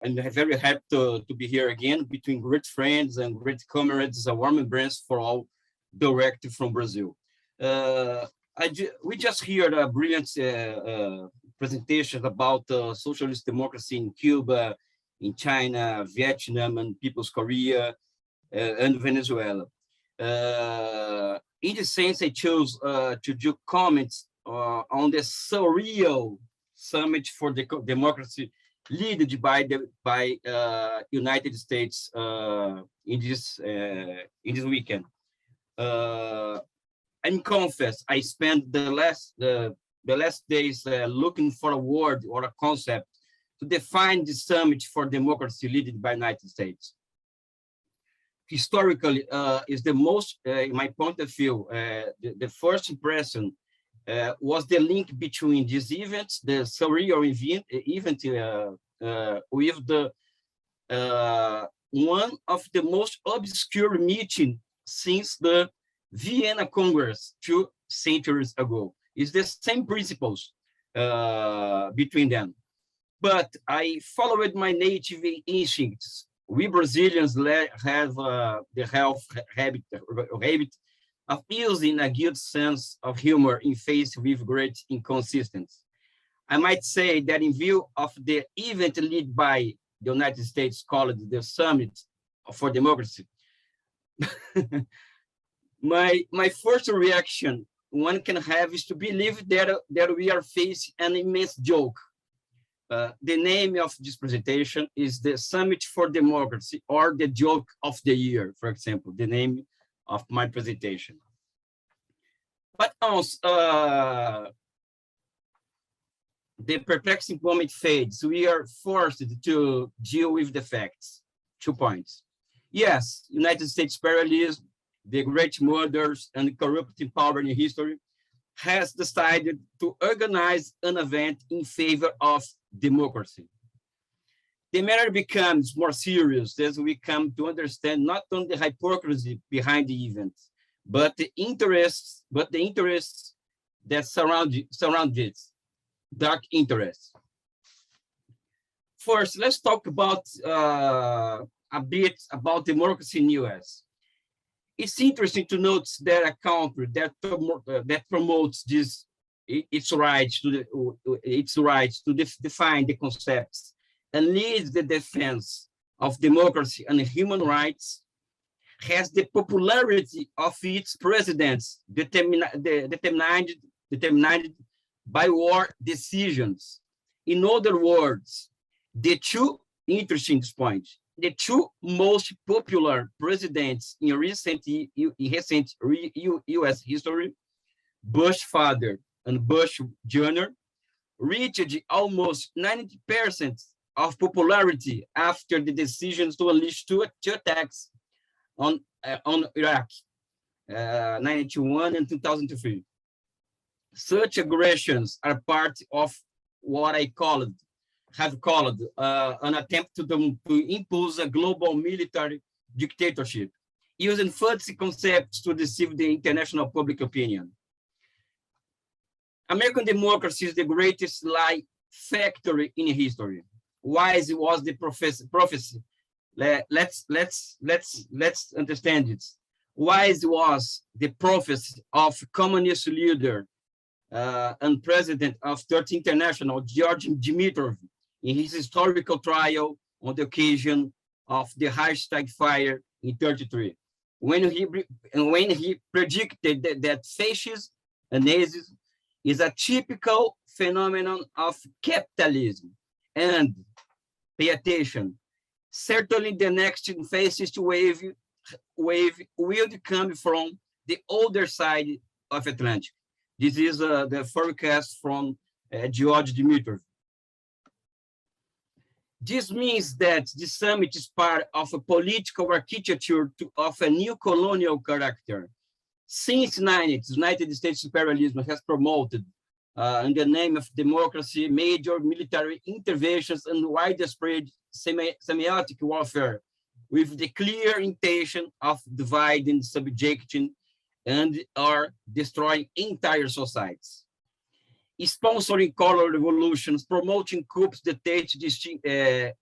I'm very happy to be here again between great friends and great comrades. A warm embrace for all direct from Brazil. Uh, we just heard a brilliant presentation about socialist democracy in Cuba, in China, Vietnam, and People's Korea, and Venezuela. In this sense, I chose to do comments on the surreal summit for the democracy led by United States in this weekend. And confess, I spent the last days looking for a word or a concept to define the summit for democracy led by United States. Historically, is the most, in my point of view, the first impression was the link between these events, the surreal event with the one of the most obscure meeting since the Vienna Congress 2 centuries ago. It's the same principles between them. But I followed my native instincts. We Brazilians have the habit of using a good sense of humor in face with great inconsistency. I might say that in view of the event led by the United States called the Summit for Democracy, my first reaction one can have is to believe that we are facing an immense joke. The name of this presentation is the Summit for Democracy, or the joke of the year, for example, the name of my presentation. But also, the perplexing moment fades. We are forced to deal with the facts. 2 points. Yes, United States imperialism, the great murders and corrupting power in history, has decided to organize an event in favor of democracy. The matter becomes more serious as we come to understand not only the hypocrisy behind the event, but the interests that surround it, dark interests. First, let's talk about a bit about democracy in US. It's interesting to note that a country that promotes its rights to define the concepts and leads the defense of democracy and human rights has the popularity of its presidents determined by war decisions. In other words, the two interesting points. The two most popular presidents in recent US history, Bush father and Bush Jr., reached almost 90% of popularity after the decisions to unleash two attacks on Iraq, 1991 and 2003. Such aggressions are part of what have called an attempt to impose a global military dictatorship, using fancy concepts to deceive the international public opinion. American democracy is the greatest lie factory in history. Wise was the prophecy. Let's understand it. Wise was the prophecy of communist leader and president of Third International, George Dimitrov, in his historical trial on the occasion of the Reichstag fire in 1933, when he predicted that fascism and Nazism is a typical phenomenon of capitalism. And pay attention, certainly the next fascist wave will come from the other side of Atlantic. This is the forecast from George Dimitrov. This means that the summit is part of a political architecture of a new colonial character. Since the 90s, the United States imperialism has promoted, in the name of democracy, major military interventions and widespread semiotic warfare, with the clear intention of dividing, subjecting, and or destroying entire societies. sponsoring color revolutions, promoting coups d'etat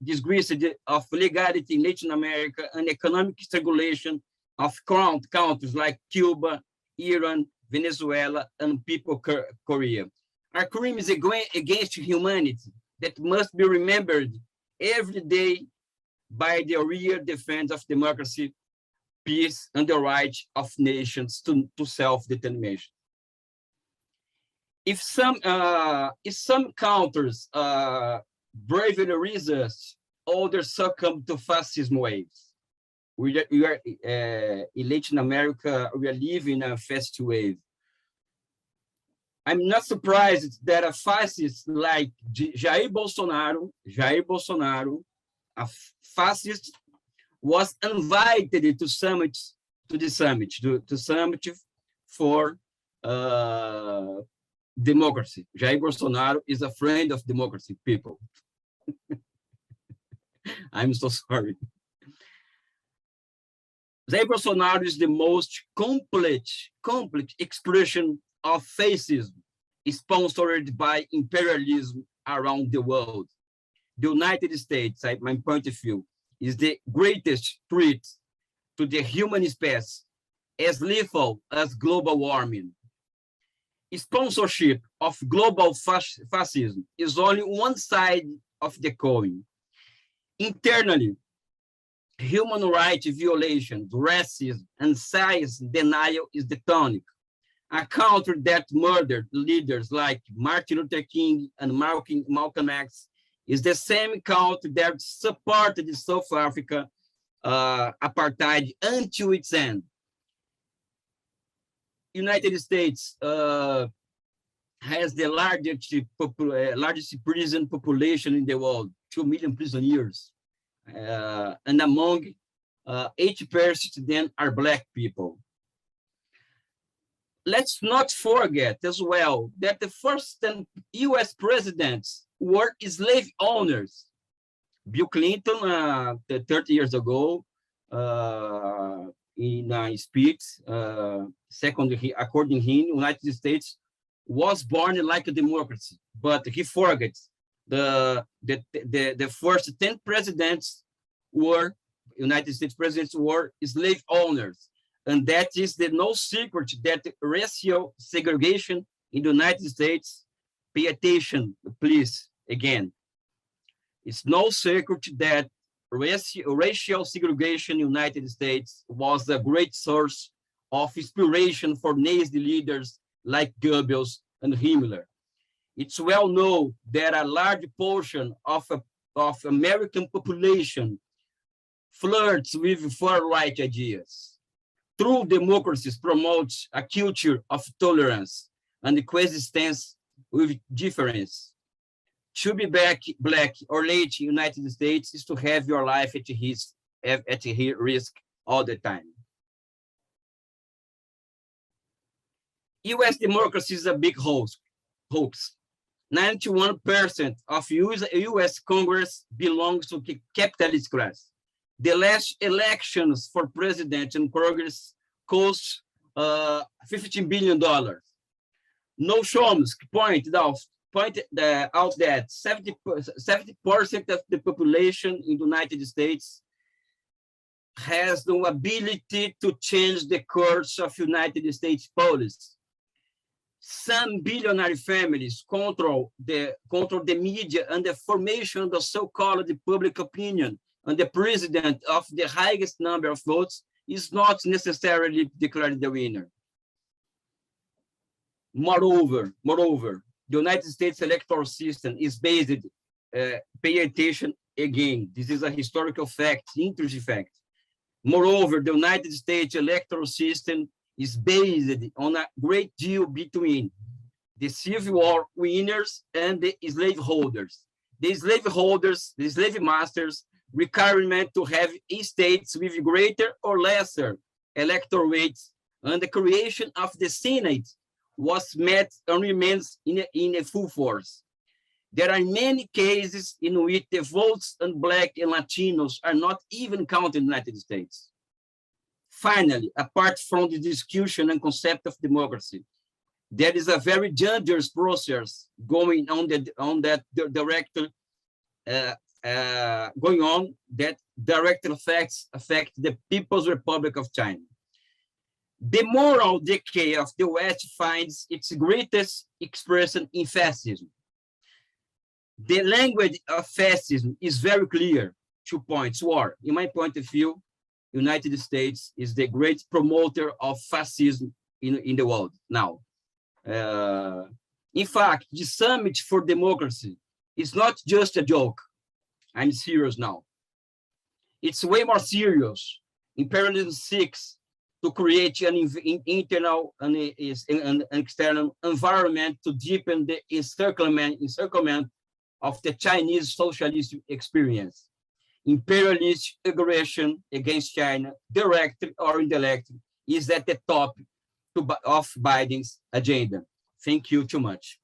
disgraced of legality in Latin America, and economic strangulation of countries like Cuba, Iran, Venezuela, and People Korea. Are crimes against humanity that must be remembered every day by the real defense of democracy, peace, and the right of nations to self-determination. If some countries bravely resist, others succumb to fascism waves. We are in Latin America, we are living a fascist wave. I'm not surprised that a fascist like Jair Bolsonaro, a fascist, was invited to the summit for democracy. Jair Bolsonaro is a friend of democracy, people. I'm so sorry. Jair Bolsonaro is the most complete expression of fascism, sponsored by imperialism around the world. The United States, at my point of view, is the greatest threat to the human species, as lethal as global warming. Sponsorship of global fascism is only one side of the coin. Internally, human rights violations, racism, and science denial is the tonic. A country that murdered leaders like Martin Luther King and Malcolm X is the same country that supported South Africa apartheid until its end. United States has the largest prison population in the world, 2 million prisoners, and among 80% of them are Black people. Let's not forget as well that the first 10 US presidents were slave owners. Bill Clinton, 30 years ago, in a speech, according to him, United States was born like a democracy, but he forgets the first 10 presidents were, United States presidents were slave owners. And that is the no secret that racial segregation in the United States, pay attention, please, again. It's no secret that racial segregation in the United States was a great source of inspiration for Nazi leaders like Goebbels and Himmler. It's well known that a large portion of American population flirts with far-right ideas. True democracies promotes a culture of tolerance and coexistence with difference. To be black or late in the United States is to have your life at risk all the time. US democracy is a big hoax. 91% of US Congress belongs to the capitalist class. The last elections for president and Congress cost $15 billion. No Chomsky pointed out that 70% of the population in the United States has no ability to change the course of United States policy. Some billionaire families control the media and the formation of the so-called public opinion, and the president of the highest number of votes is not necessarily declared the winner. Moreover, the United States electoral system is based, pay attention again, this is a historical fact, interesting fact. Moreover, the United States electoral system is based on a great deal between the Civil War winners and the slaveholders. The slaveholders, the slave masters, requirement to have states with greater or lesser electoral weights, and the creation of the Senate was met and remains in a full force. There are many cases in which the votes on Black and Latinos are not even counted in the United States. Finally, apart from the discussion and concept of democracy, There is a very dangerous process going on that direction, going on that direct affect the People's Republic of China. The moral decay of the West finds its greatest expression in fascism. The language of fascism is very clear. 2 points. War. In my point of view, United States is the great promoter of fascism in the world now. In fact, the Summit for Democracy is not just a joke. I'm serious now. It's way more serious. Imperialism seeks to create an internal and an external environment to deepen the encirclement of the Chinese socialist experience. Imperialist aggression against China, directly or indirectly, is at the top of Biden's agenda. Thank you too much.